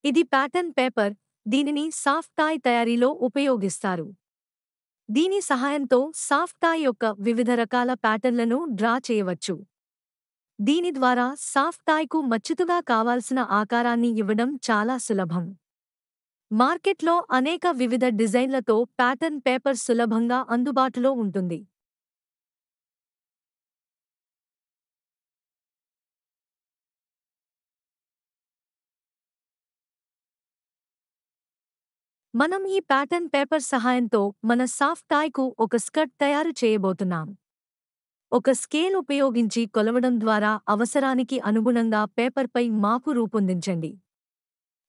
ఇది pattern paper. దీనిని soft toy తయారీలో ఉపయోగిస్తారు. దీని సహాయంతో సాఫ్ట్ టాయ్ యొక్క వివిధ రకాల ప్యాటర్న్లను డ్రా చేయవచ్చు. దీని ద్వారా సాఫ్ట్ టాయ్కు మచ్చుతుగా కావాల్సిన ఆకారాన్ని ఇవ్వడం చాలా సులభం. మార్కెట్లో అనేక వివిధ డిజైన్లతో ప్యాటర్న్ పేపర్ సులభంగా అందుబాటులో ఉంటుంది. మనం ఈ ప్యాటర్న్ పేపర్ సహాయంతో మన సాఫ్ట్ టాయ్కు ఒక స్కర్ట్ తయారు చేయబోతున్నాం. ఒక స్కేల్ ఉపయోగించి కొలవడం ద్వారా అవసరానికి అనుగుణంగా పేపర్పై మాపు రూపొందించండి.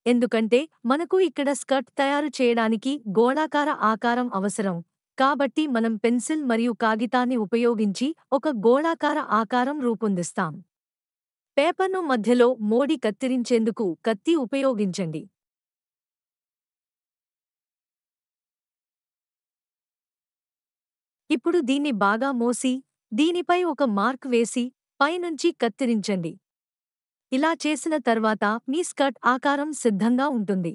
ఎందుకంటే మనకు ఇక్కడ స్కర్ట్ తయారు చేయడానికి గోళాకార ఆకారం అవసరం, కాబట్టి మనం పెన్సిల్ మరియు కాగితాన్ని ఉపయోగించి ఒక గోళాకార ఆకారం రూపొందిస్తాం. పేపర్ను మధ్యలో మోడి కత్తిరించేందుకు కత్తి ఉపయోగించండి. ఇప్పుడు దీన్ని బాగా మోసి, దీనిపై ఒక మార్క్ వేసి, పైనుంచి కత్తిరించండి. ఇలా చేసిన తర్వాత మీ స్కర్ట్ ఆకారం సిద్ధంగా ఉంటుంది.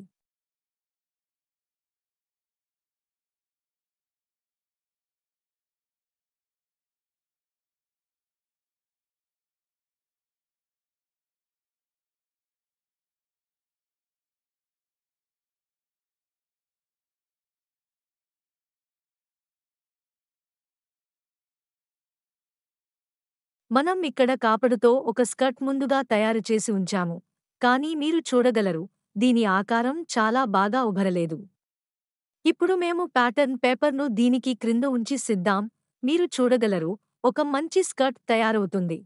మనం ఇక్కడ కాపడుతో ఒక స్కర్ట్ ముందుగా తయారు చేసి ఉంచాము. కానీ మీరు చూడగలరు, దీని ఆకారం చాలా బాగా ఉభరలేదు. ఇప్పుడు మేము ప్యాటర్న్ పేపర్ను దీనికి క్రింద ఉంచి సిద్దాం. మీరు చూడగలరు, ఒక మంచి స్కర్ట్ తయారవుతుంది.